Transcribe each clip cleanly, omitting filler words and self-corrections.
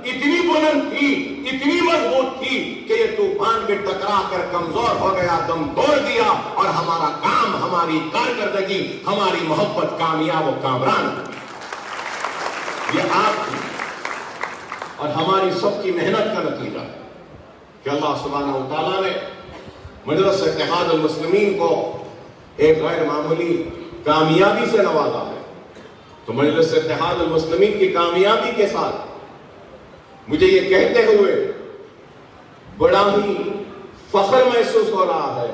اتنی بلند تھی، اتنی مضبوط تھی کہ یہ طوفان میں ٹکرا کر کمزور ہو گیا، دم توڑ دیا، اور ہمارا کام، ہماری کارکردگی، ہماری محبت کامیاب و کامران ہوئی۔ یہ آپ کی اور ہماری سب کی محنت کا نتیجہ ہے کہ اللہ سبحانہ و تعالیٰ نے مجلس اتحاد المسلمین کو ایک غیر معمولی کامیابی سے نوازا ہے۔ تو مجلس اتحاد المسلمین کی کامیابی کے ساتھ مجھے یہ کہتے ہوئے بڑا ہی فخر محسوس ہو رہا ہے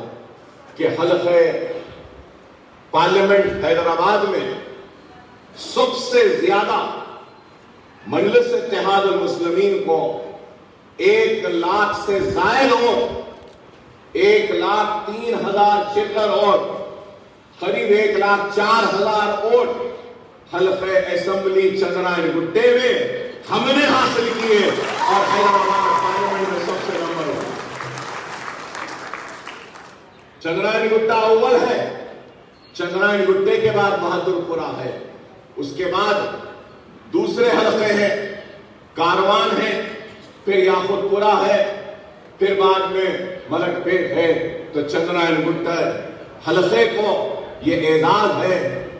کہ حلقہ پارلیمنٹ حیدرآباد میں سب سے زیادہ مجلس اتحاد المسلمین کو 1,00,000 سے زائد ووٹ، 1,03,000 چلر اور قریب 1,04,000 ووٹ حلقہ اسمبلی چندرائن گٹے میں ہم نے حاصل کیے اور حیدرآباد پارلیمنٹ میں سب سے نمبر 1۔ چندرائن گٹا اول ہے، چندرائن گٹے کے بعد بہادر پورہ ہے، اس کے بعد دوسرے حلقے ہیں، کاروان ہے، پھر یاقوت پورہ ہے، پھر بعد میں ملک پیٹ ہے۔ تو چندرائن گٹا حلقے کو یہ اعزاز ہے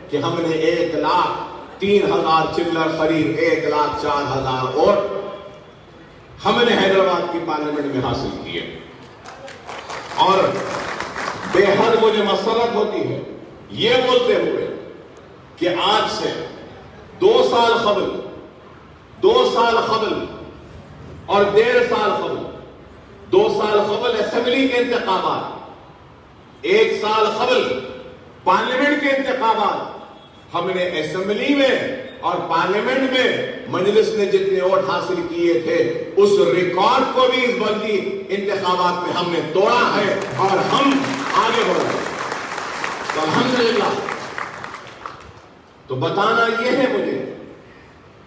کہ ہم نے 1,03,000 چلر قریب 1,04,000 ووٹ ہم نے حیدرآباد کی پارلیمنٹ میں حاصل کیے، اور بے حد مجھے مسرت ہوتی ہے یہ بولتے ہوئے کہ آج سے 2 سال قبل اور 1.5 سال قبل، 2 سال قبل اسمبلی کے انتخابات، 1 سال قبل پارلیمنٹ کے انتخابات، ہم نے اسمبلی میں اور پارلیمنٹ میں مجلس نے جتنے ووٹ حاصل کیے تھے اس ریکارڈ کو بھی اس بلدی انتخابات میں ہم نے توڑا ہے، اور ہم آگے بڑھ رہے ہیں۔ تو الحمدللہ، تو بتانا یہ ہے مجھے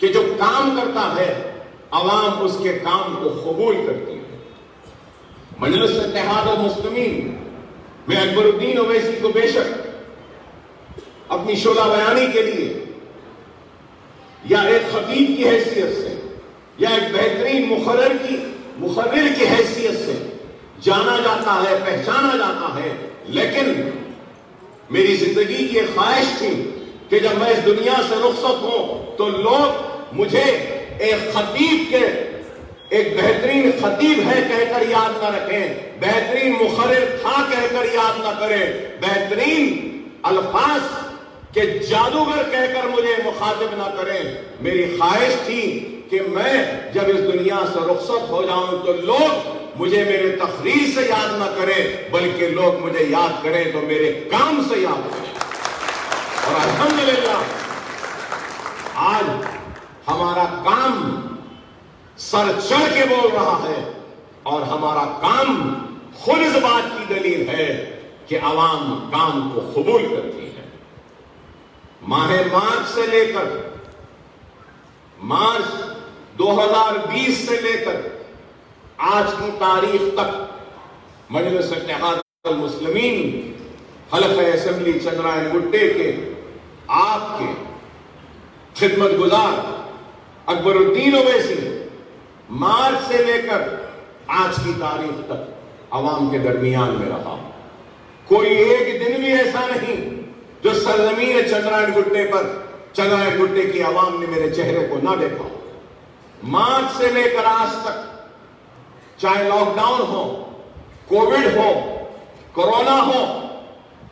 کہ جو کام کرتا ہے عوام اس کے کام کو قبول کرتی ہے۔ مجلس اتحاد المسلمین میں اکبر الدین اویسی کو بے شک اپنی شعلہ بیانی کے لیے یا ایک خطیب کی حیثیت سے یا ایک بہترین مقرر کی حیثیت سے جانا جاتا ہے، پہچانا جاتا ہے، لیکن میری زندگی کی ایک خواہش تھی کہ جب میں اس دنیا سے رخصت ہوں تو لوگ مجھے ایک خطیب کے، ایک بہترین خطیب ہے کہہ کر یاد نہ رکھیں، بہترین مقرر تھا کہہ کر یاد نہ کریں، بہترین الفاظ کہ جادوگر کہہ کر مجھے مخاطب نہ کریں۔ میری خواہش تھی کہ میں جب اس دنیا سے رخصت ہو جاؤں تو لوگ مجھے میرے تقریر سے یاد نہ کریں، بلکہ لوگ مجھے یاد کریں تو میرے کام سے یاد کریں۔ اور الحمدللہ آج ہمارا کام سر چڑھ کے بول رہا ہے، اور ہمارا کام خود اس بات کی دلیل ہے کہ عوام کام کو قبول کرتی ہے۔ ماہ مارچ سے لے کر مارچ 2020 سے لے کر آج کی تاریخ تک مجلس اتحاد المسلمین حلقہ اسمبلی چندرائن گٹے کے آپ کے خدمت گزار اکبر الدین اویسی مارچ سے لے کر آج کی تاریخ تک عوام کے درمیان میں رہا۔ کوئی ایک دن بھی ایسا نہیں جو سرزمین چندرائن گٹے پر، چندرائن گٹے کی عوام نے میرے چہرے کو نہ دیکھا۔ مارچ سے لے کر آج تک، چاہے لاک ڈاؤن ہو، کووڈ ہو، کورونا ہو،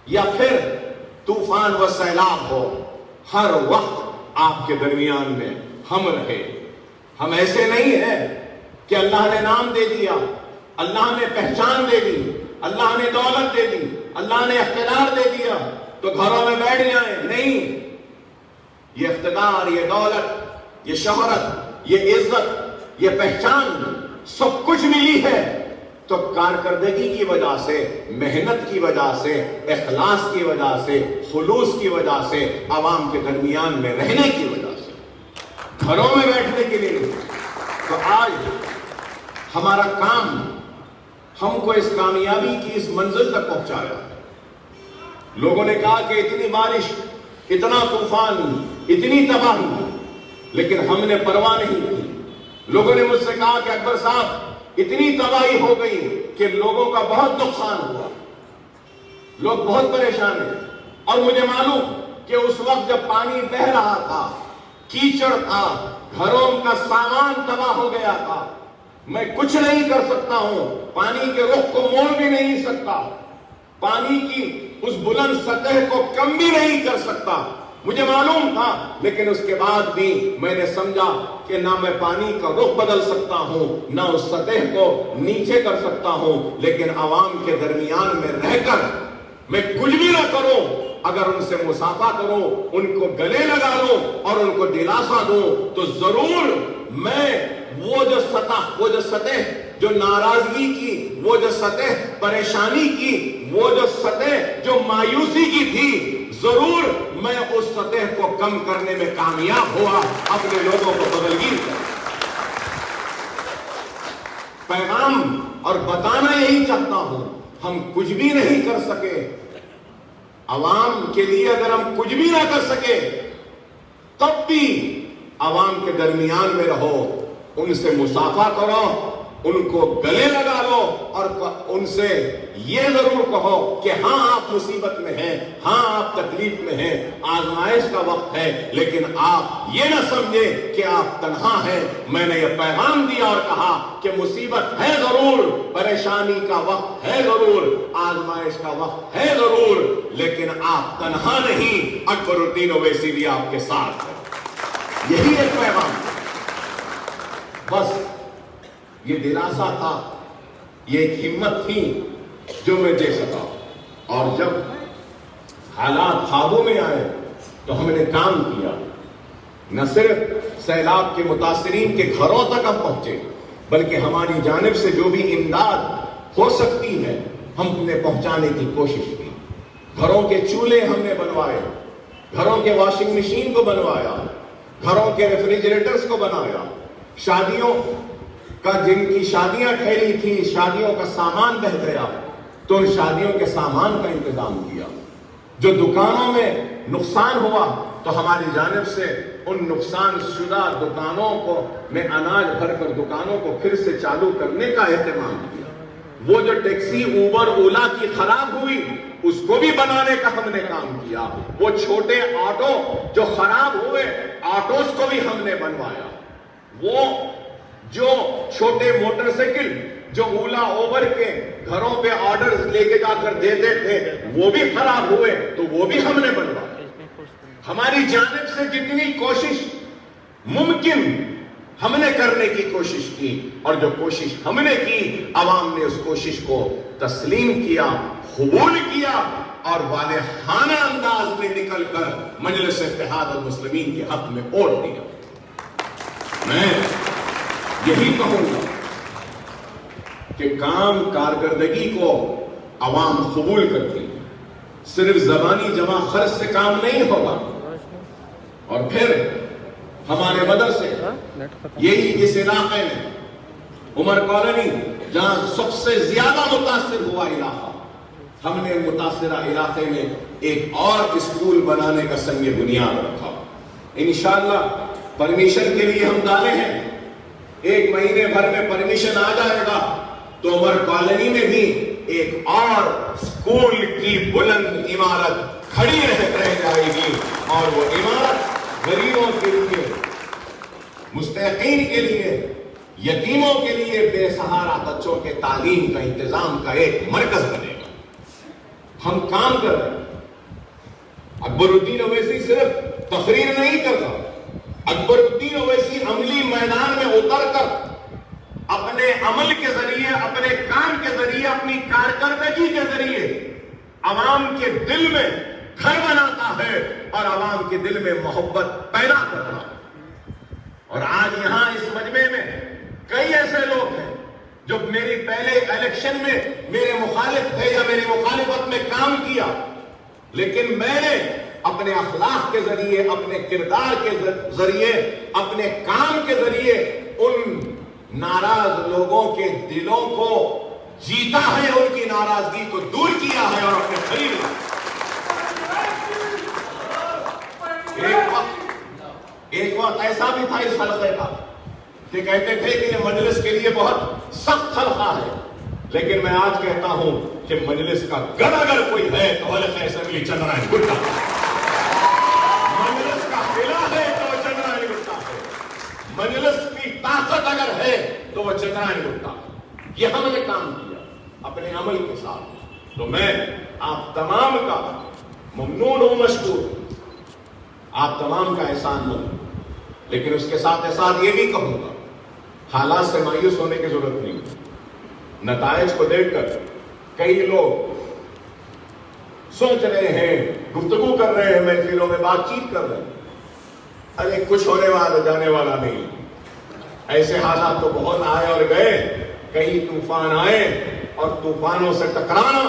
یا پھر طوفان و سیلاب ہو، ہر وقت آپ کے درمیان میں ہم رہے۔ ہم ایسے نہیں ہیں کہ اللہ نے نام دے دیا، اللہ نے پہچان دے دی، اللہ نے دولت دے دی، اللہ نے اقتدار دے دیا تو گھروں میں بیٹھ جائیں۔ نہیں، یہ اقتدار، یہ دولت، یہ شہرت، یہ عزت، یہ پہچان سب کچھ ملی ہے تو کارکردگی کی وجہ سے، محنت کی وجہ سے، اخلاص کی وجہ سے، خلوص کی وجہ سے، عوام کے درمیان میں رہنے کی وجہ سے، گھروں میں بیٹھنے کے لیے نہیں۔ تو آج ہمارا کام ہم کو اس کامیابی کی اس منزل تک پہنچایا ہے۔ لوگوں نے کہا کہ اتنی بارش، اتنا طوفان، اتنی تباہی، لیکن ہم نے پرواہ نہیں کی۔ لوگوں نے مجھ سے کہا کہ اکبر صاحب اتنی تباہی ہو گئی کہ لوگوں کا بہت نقصان ہوا، لوگ بہت پریشان ہیں. اور مجھے معلوم کہ اس وقت جب پانی بہ رہا تھا، کیچڑ تھا، گھروں کا سامان تباہ ہو گیا تھا، میں کچھ نہیں کر سکتا ہوں، پانی کے رخ کو موڑ بھی نہیں سکتا، پانی کی اس بلند سطح کو کم بھی نہیں کر سکتا. مجھے معلوم تھا، لیکن اس کے بعد بھی میں نے سمجھا کہ نہ میں پانی کا رخ بدل سکتا ہوں، نہ اس سطح کو نیچے کر سکتا ہوں، لیکن عوام کے درمیان میں رہ کر میں کچھ بھی نہ کروں، اگر ان سے مصافحہ کروں، ان کو گلے لگا لوں اور ان کو دلاسا دوں، تو ضرور میں وہ جو سطح جو ناراضگی کی، وہ جو سطح پریشانی کی، وہ جو سطح جو مایوسی کی تھی، ضرور میں اس سطح کو کم کرنے میں کامیاب ہوا، اپنے لوگوں کو بدلگیر کر. پیغام اور بتانا یہی چاہتا ہوں، ہم کچھ بھی نہیں کر سکے، عوام کے لیے اگر ہم کچھ بھی نہ کر سکے، تب بھی عوام کے درمیان میں رہو، ان سے مصافحہ کرو، ان کو گلے لگا لو، اور ان سے یہ ضرور کہو کہ ہاں آپ مصیبت میں ہیں، ہاں آپ تکلیف میں ہیں، آزمائش کا وقت ہے، لیکن آپ یہ نہ سمجھیں کہ آپ تنہا ہیں. میں نے یہ پیغام دیا اور کہا کہ مصیبت ہے ضرور، پریشانی کا وقت ہے ضرور، آزمائش کا وقت ہے ضرور، لیکن آپ تنہا نہیں، اکبر الدین اویسی بھی آپ کے ساتھ ہے. یہی ایک پیغام، بس یہ دلاسا تھا، یہ ایک ہمت تھی جو میں دے سکا. اور جب حالات قابو میں آئے تو ہم نے کام کیا. نہ صرف سیلاب کے متاثرین کے گھروں تک ہم پہنچے، بلکہ ہماری جانب سے جو بھی امداد ہو سکتی ہے ہم نے پہنچانے کی کوشش کی. گھروں کے چولہے ہم نے بنوائے، گھروں کے واشنگ مشین کو بنوایا، گھروں کے ریفریجریٹرز کو بنایا. شادیوں کا جن کی شادیاں ٹھہری تھی، شادیوں کا سامان بہ گیا تو ان شادیوں کے سامان کا انتظام کیا. جو دکانوں میں نقصان ہوا تو ہماری جانب سے ان نقصان شدہ دکانوں کو میں اناج بھر کر دکانوں کو پھر سے چالو کرنے کا اہتمام کیا. وہ جو ٹیکسی اوبر اولا کی خراب ہوئی اس کو بھی بنانے کا ہم نے کام کیا. وہ چھوٹے آٹو جو خراب ہوئے آٹوز کو بھی ہم نے بنوایا. وہ جو چھوٹے موٹر سائیکل جو اولا اوبر کے گھروں پہ آرڈر لے کے جا کر دیتے تھے وہ بھی خراب ہوئے تو وہ بھی ہم نے بنوایا. ہماری جانب سے جتنی کوشش ممکن ہم نے کرنے کی کوشش کی، اور جو کوشش ہم نے کی عوام نے اس کوشش کو تسلیم کیا، قبول کیا، اور والہانہ انداز میں نکل کر مجلس اتحاد المسلمین کے حق میں ووٹ دیا. میں یہی کہوں گا کہ کام کارکردگی کو عوام قبول کرتی ہے، صرف زبانی جمع خرچ سے کام نہیں ہوگا. اور پھر ہمارے مدرسے یہی اس علاقے میں عمر کالونی جہاں سب سے زیادہ متاثر ہوا علاقہ، ہم نے متاثرہ علاقے میں ایک اور اسکول بنانے کا سنگ بنیاد رکھا. انشاءاللہ پرمیشن کے لیے ہم ڈالے ہیں، 1 مہینے بھر میں پرمیشن آ جائے گا تو عمر کالونی میں بھی ایک اور اسکول کی بلند عمارت کھڑی رہ جائے گی، اور وہ عمارت غریبوں کے لیے، مستحقین کے لیے، یتیموں کے لیے، بے سہارا بچوں کے تعلیم کا انتظام کا ایک مرکز بنے گا. ہم کام کر رہے ہیں. اکبر الدین اویسی صرف تقریر نہیں کر رہا، اکبر الدین اویسی عملی میدان میں اتر کر اپنے عمل کے ذریعے، اپنے کام کے ذریعے، اپنی کارکردگی کے ذریعے عوام کے دل میں گھر بناتا ہے اور عوام کے دل میں محبت پیدا کر رہا ہے. اور آج یہاں اس مجمع میں کئی ایسے لوگ ہیں جو میری پہلے الیکشن میں میرے مخالف تھے یا میری مخالفت میں کام کیا، لیکن میں نے اپنے اخلاق کے ذریعے، اپنے کردار کے ذریعے، اپنے کام کے ذریعے ان ناراض لوگوں کے دلوں کو جیتا ہے، ان کی ناراضگی کو دور کیا ہے اور اپنے قریب. ایک وقت ایسا بھی تھا اس حلقے کا کہ کہتے تھے کہ یہ مجلس کے لیے بہت سخت حلقہ ہے، لیکن میں آج کہتا ہوں کہ مجلس کا گڑھ اگر کوئی ہے تو حلقہ اسمبلی چندرائن گٹا، مجلس کا قلعہ ہے تو وہ چندرائن گٹا ہے، مجلس کی طاقت اگر ہے تو وہ چندرائن گٹا ہے۔ یہ ہم نے کام کیا اپنے عمل کے ساتھ، تو میں آپ تمام کا ممنون ہوں، مشکور ہوں، آپ تمام کا احسان مند، لیکن اس کے ساتھ ساتھ یہ بھی کہوں گا حالات سے مایوس ہونے کی ضرورت نہیں ہے۔ نتائج کو دیکھ کر کئی لوگ سوچ رہے ہیں، گفتگو کر رہے ہیں، محفلوں میں بات چیت کر رہے ہیں، ارے کچھ ہونے والا جانے والا نہیں، ایسے حالات تو بہت آئے اور گئے، کئی طوفان آئے اور طوفانوں سے ٹکرانا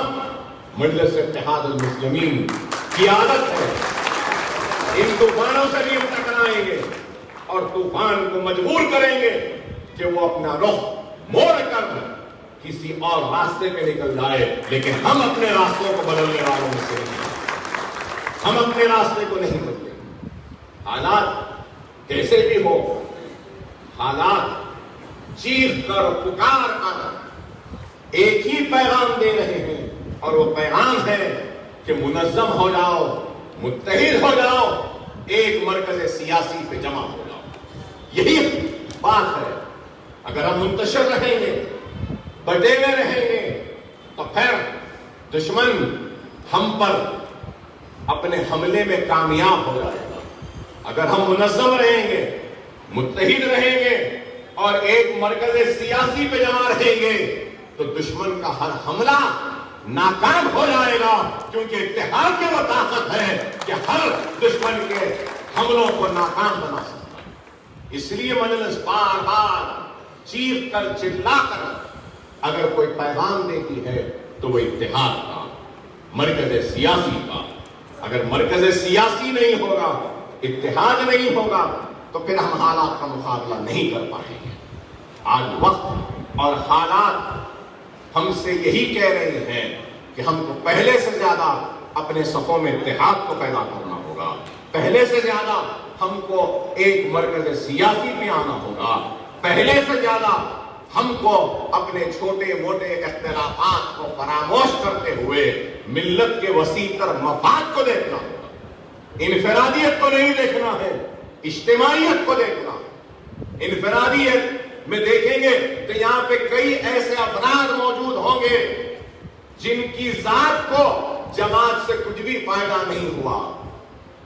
مجلس اتحاد المسلمین کی عادت ہے۔ ان طوفانوں سے بھی ہم ٹکرائیں گے اور طوفان کو مجبور کریں گے کہ وہ اپنا رخ موڑ کر کسی اور راستے پہ نکل جائے، لیکن ہم اپنے راستوں کو بدلنے والوں میں سے نہیں، ہم اپنے راستے کو نہیں بدلیں۔ حالات کیسے بھی ہو، حالات چیخ کر پکار کر ایک ہی پیغام دے رہے ہیں، اور وہ پیغام ہے کہ منظم ہو جاؤ، متحد ہو جاؤ، ایک مرکز سیاسی پہ جمع ہو جاؤ۔ یہی بات ہے۔ اگر ہم منتشر رہیں گے، بٹے ہوئے رہیں گے، تو پھر دشمن ہم پر اپنے حملے میں کامیاب ہو جائے گا۔ اگر ہم منظم رہیں گے، متحد رہیں گے اور ایک مرکز سیاسی پہ جمع رہیں گے تو دشمن کا ہر حملہ ناکام ہو جائے گا، کیونکہ اتحاد کی وہ طاقت ہے کہ ہر دشمن کے حملوں کو ناکام بنا سکتا ہے۔ اس لیے مجلس بار بار چیخ کر چلا کر اگر کوئی پیغام دیتی ہے تو وہ اتحاد کا، مرکز سیاسی کا۔ اگر مرکز سیاسی نہیں ہوگا، اتحاد نہیں ہوگا، تو پھر ہم حالات کا مقابلہ نہیں کر پائیں گے۔ آج وقت اور حالات ہم سے یہی کہہ رہے ہیں کہ ہم کو پہلے سے زیادہ اپنے صفوں میں اتحاد کو پیدا کرنا ہوگا، پہلے سے زیادہ ہم کو ایک مرکز سیاسی پہ آنا ہوگا، پہلے سے زیادہ ہم کو اپنے چھوٹے موٹے اختلافات کو فراموش کرتے ہوئے ملت کے وسیع تر مفاد کو دیکھنا ہوگا۔ انفرادیت کو نہیں دیکھنا ہے، اجتماعیت کو دیکھنا۔ انفرادیت میں دیکھیں گے تو یہاں پہ کئی ایسے افراد موجود ہوں گے جن کی ذات کو جماعت سے کچھ بھی فائدہ نہیں ہوا،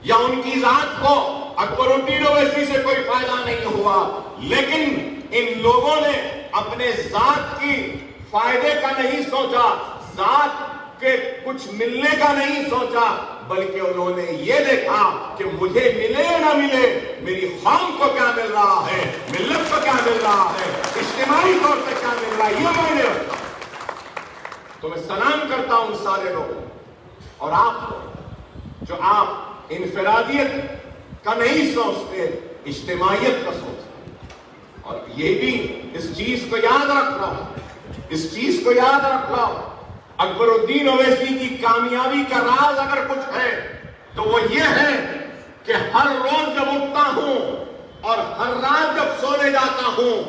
یا ان کی ذات کو اکبر الدین اویسی سے کوئی فائدہ نہیں ہوا، لیکن ان لوگوں نے اپنے ذات کی فائدے کا نہیں سوچا، ذات کے کچھ ملنے کا نہیں سوچا، بلکہ انہوں نے یہ دیکھا کہ مجھے ملے یا نہ ملے، میری قوم کو کیا مل رہا ہے، ملت کو کیا مل رہا ہے، اجتماعی طور پہ کیا مل رہا ہے، یہ میں نے رکھا۔ تو میں سلام کرتا ہوں سارے لوگوں اور آپ کو، جو آپ انفرادیت کا نہیں سوچتے، اجتماعیت کا سوچتے۔ اور یہ بھی اس چیز کو یاد رکھ لو، اس چیز کو یاد رکھ لو، اکبر الدین اویسی کی کامیابی کا راز اگر کچھ ہے تو وہ یہ ہے کہ ہر روز جب اٹھتا ہوں اور ہر رات جب سونے جاتا ہوں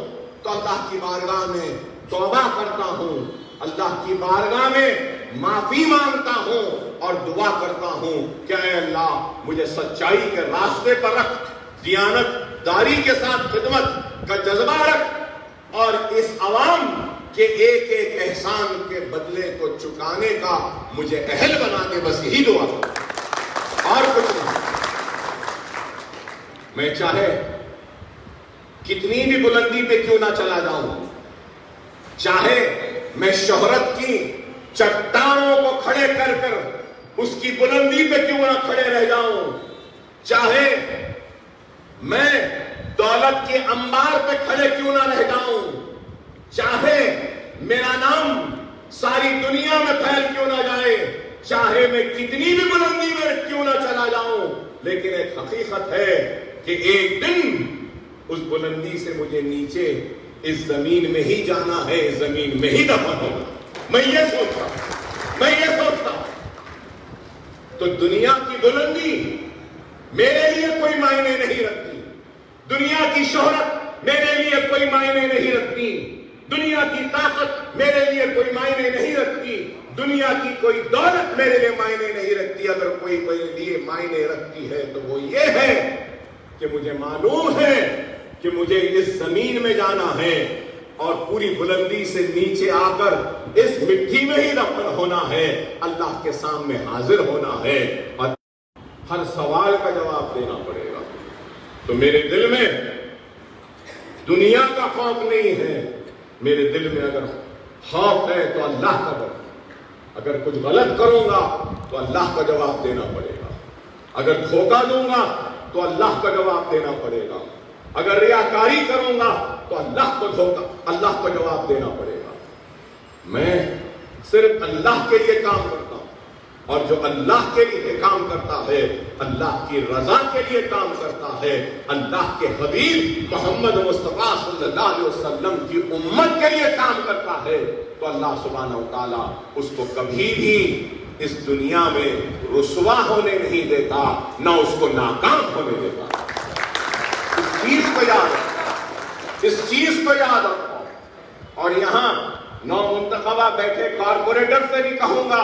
تو اللہ کی بارگاہ میں توبہ کرتا ہوں، اللہ کی بارگاہ میں معافی مانگتا ہوں اور دعا کرتا ہوں کہ اے اللہ مجھے سچائی کے راستے پر رکھ، دیانت داری کے ساتھ خدمت کا جذبہ رکھ، اور اس عوام کے ایک ایک احسان کے بدلے کو چکانے کا مجھے اہل بنا دے، بس یہی دعا اور کچھ نہیں۔ میں چاہے کتنی بھی بلندی پہ کیوں نہ چلا جاؤں، چاہے میں شہرت کی چٹانوں کو کھڑے کر کر اس کی بلندی پہ کیوں نہ کھڑے رہ جاؤں، چاہے میں دولت کے انبار پہ کھڑے کیوں نہ رہ جاؤں، چاہے میرا نام ساری دنیا میں پھیل کیوں نہ جائے، چاہے میں کتنی بھی بلندی میں کیوں نہ چلا جاؤں، لیکن ایک حقیقت ہے کہ ایک دن اس بلندی سے مجھے نیچے اس زمین میں ہی جانا ہے، اس زمین میں ہی دفن ہونا۔ میں یہ سوچتا ہوں تو دنیا کی بلندی میرے لیے کوئی معنی نہیں رکھتی، دنیا کی شہرت میرے لیے کوئی معنی نہیں رکھتی، دنیا کی طاقت میرے لیے کوئی معنی نہیں رکھتی، دنیا کی کوئی دولت میرے لیے معنی نہیں رکھتی۔ اگر کوئی میرے لیے معنی رکھتی ہے تو وہ یہ ہے کہ مجھے معلوم ہے کہ مجھے اس زمین میں جانا ہے اور پوری بلندی سے نیچے آ کر اس مٹی میں ہی دفن ہونا ہے، اللہ کے سامنے حاضر ہونا ہے اور ہر سوال کا جواب دینا پڑے گا۔ تو میرے دل میں دنیا کا خوف نہیں ہے، میرے دل میں اگر خوف ہے تو اللہ کا ڈر۔ اگر کچھ غلط کروں گا تو اللہ کا جواب دینا پڑے گا، اگر دھوکہ دوں گا تو اللہ کا جواب دینا پڑے گا، اگر ریاکاری کروں گا تو اللہ کو جواب دینا پڑے گا۔ میں صرف اللہ کے لیے کام کرتا ہوں، اور جو اللہ کے لیے کام کرتا ہے، اللہ کی رضا کے لیے کام کرتا ہے، اللہ کے حبیب محمد مصطفیٰ صلی اللہ علیہ وسلم کی امت کے لیے کام کرتا ہے، تو اللہ سبحانہ وتعالیٰ اس کو کبھی بھی اس دنیا میں رسوا ہونے نہیں دیتا، نہ اس کو ناکام ہونے دیتا۔ اس چیز کو یاد رکھو، اس چیز کو یاد رکھو۔ اور یہاں نو منتخبہ بیٹھے کارپوریٹر سے بھی کہوں گا،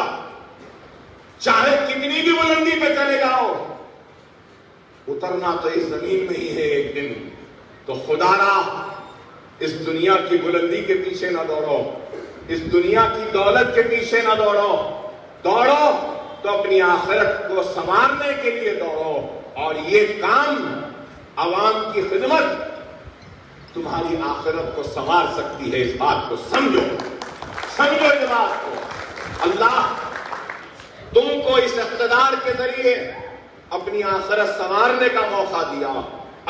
چاہے کتنی بھی بلندی پہ چلے جاؤ، اترنا تو اس زمین میں ہی ہے ایک دن۔ تو خدا را اس دنیا کی بلندی کے پیچھے نہ دوڑو، اس دنیا کی دولت کے پیچھے نہ دوڑو، دوڑو تو اپنی آخرت کو سنوارنے کے لیے دوڑو۔ اور یہ کام عوام کی خدمت تمہاری آخرت کو سنوار سکتی ہے، اس بات کو سمجھو، سمجھو اس بات کو۔ اللہ تم کو اس اقتدار کے ذریعے اپنی آخرت سنوارنے کا موقع دیا،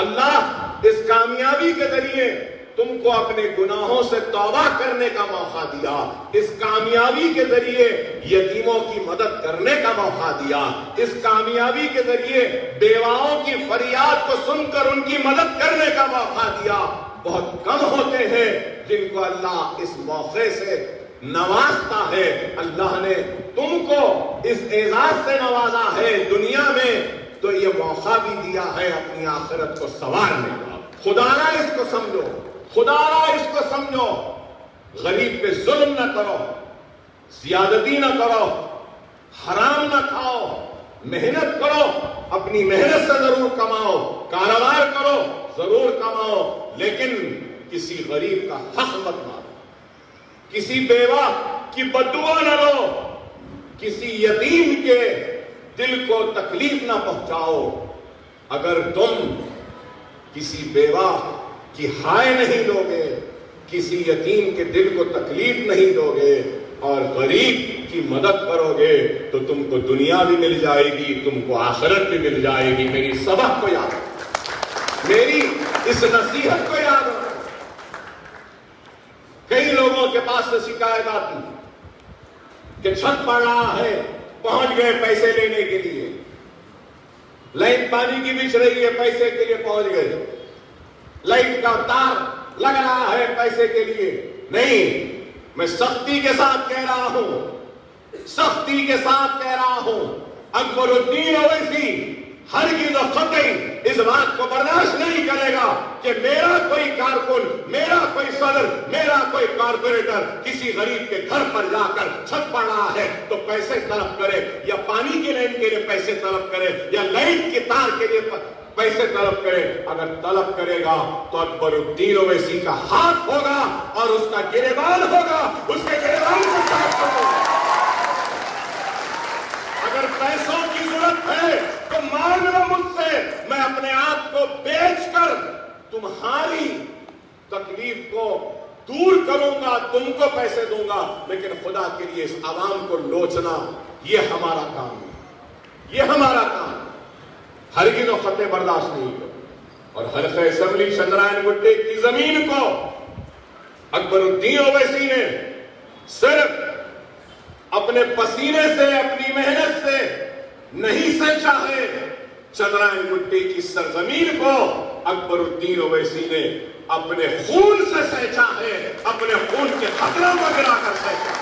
اللہ اس کامیابی کے ذریعے تم کو اپنے گناہوں سے توبہ کرنے کا موقع دیا، اس کامیابی کے ذریعے یتیموں کی مدد کرنے کا موقع دیا، اس کامیابی کے ذریعے بیواؤں کی فریاد کو سن کر ان کی مدد کرنے کا موقع دیا۔ بہت کم ہوتے ہیں جن کو اللہ اس موقع سے نوازتا ہے۔ اللہ نے تم کو اس اعزاز سے نوازا ہے دنیا میں، تو یہ موقع بھی دیا ہے اپنی آخرت کو سنوارنے کا۔ خدا را اس کو سمجھو، خدا را اس کو سمجھو، غریب پہ ظلم نہ کرو، زیادتی نہ کرو، حرام نہ کھاؤ، محنت کرو، اپنی محنت سے ضرور کماؤ، کاروبار کرو ضرور کماؤ، لیکن کسی غریب کا حق مت مارو، کسی بیوہ کی بددعا نہ لو، کسی یتیم کے دل کو تکلیف نہ پہنچاؤ۔ اگر تم کسی بیوہ کی ہائے نہیں دو گے، کسی یتیم کے دل کو تکلیف نہیں دو گے اور غریب کی مدد کرو گے، تو تم کو دنیا بھی مل جائے گی، تم کو آخرت بھی مل جائے گی۔ میری سبق کو یاد رکھو، میری اس نصیحت کو یاد رکھو۔ کئی لوگوں کے پاس سے شکایت آتی کہ چھت پڑ رہا ہے، پہنچ گئے پیسے لینے کے لیے، لائٹ پانی کی بچھ رہی ہے، پیسے کے لیے پہنچ گئے، لائٹ کا تار لگ رہا ہے پیسے کے لیے۔ نہیں، میں سختی کے ساتھ کہہ رہا ہوں، سختی کے ساتھ کہہ رہا ہوں، اکبر الدین اویسی ہرگز و قطعی اس بات کو برداشت نہیں کرے گا کہ میرا کوئی کارکن، میرا کوئی صدر، میرا کوئی کارپوریٹر کسی غریب کے گھر پر جا کر چھت پڑ رہا ہے تو پیسے طلب کرے، یا پانی کی لائن کے لیے پیسے طلب کرے، یا لائٹ کے تار کے لیے پیسے طلب کرے۔ اگر طلب کرے گا تو اکبر الدین اویسی کا ہاتھ ہوگا اور اس کا گریبان ہوگا، اس کے گریبان کو کاٹ دو۔ اگر پیسوں کی ضرورت ہے تو مانگ لو مجھ سے، میں اپنے آپ کو بیچ کر تمہاری تکلیف کو دور کروں گا، تم کو پیسے دوں گا، لیکن خدا کے لیے اس عوام کو لوچنا یہ ہمارا کام ہے، یہ ہمارا کام ہے۔ ہرگز و خطے برداشت نہیں کرو۔ اور حلقہ اسمبلی چندرائن گٹے کی زمین کو اکبر الدین اویسی نے صرف اپنے پسینے سے، اپنی محنت سے نہیں سینچا ہے، چندرائن گٹی کی سرزمین کو اکبر الدین اویسی نے اپنے خون سے سینچا ہے، اپنے خون کے قطروں کو گرا کر سینچا۔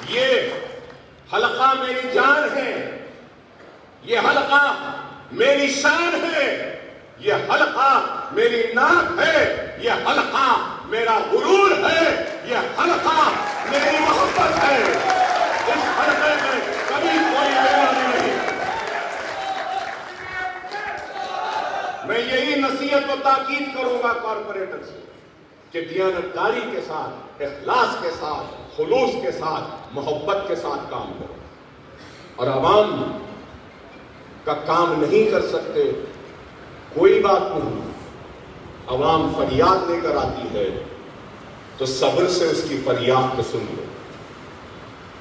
یہ حلقہ میری جان ہے، یہ حلقہ میری شان ہے، یہ حلقہ میری ناک ہے، یہ حلقہ میرا غرور ہے، یہ حلقہ میری محبت ہے، اس حلقے میں کبھی کوئی بیماری نہیں۔ میں یہی نصیحت و تاکید کروں گا کارپوریٹر سے کہ دیانتداری کے ساتھ، اخلاص کے ساتھ، خلوص کے ساتھ، محبت کے ساتھ کام کرو، اور عوام کا کام نہیں کر سکتے کوئی بات نہیں، عوام فریاد لے کر آتی ہے تو صبر سے اس کی فریاد کو سن لو۔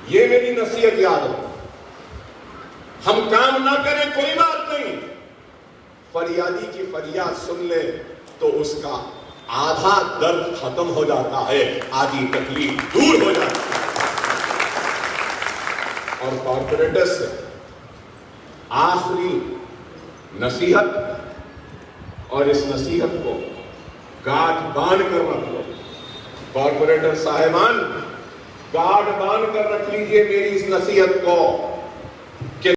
یہ میری نصیحت یاد رکھو، ہم کام نہ کریں کوئی بات نہیں، فریادی کی فریاد سن لے تو اس کا آدھا درد ختم ہو جاتا ہے، آدھی تکلیف دور ہو جاتی ہے۔ اور کارپوریٹر سے آخری نصیحت، اور اس نصیحت کو گاٹھ باندھ کر رکھ لو، کارپوریٹر صاحبان گاٹھ باندھ کر رکھ لیجئے میری اس نصیحت کو۔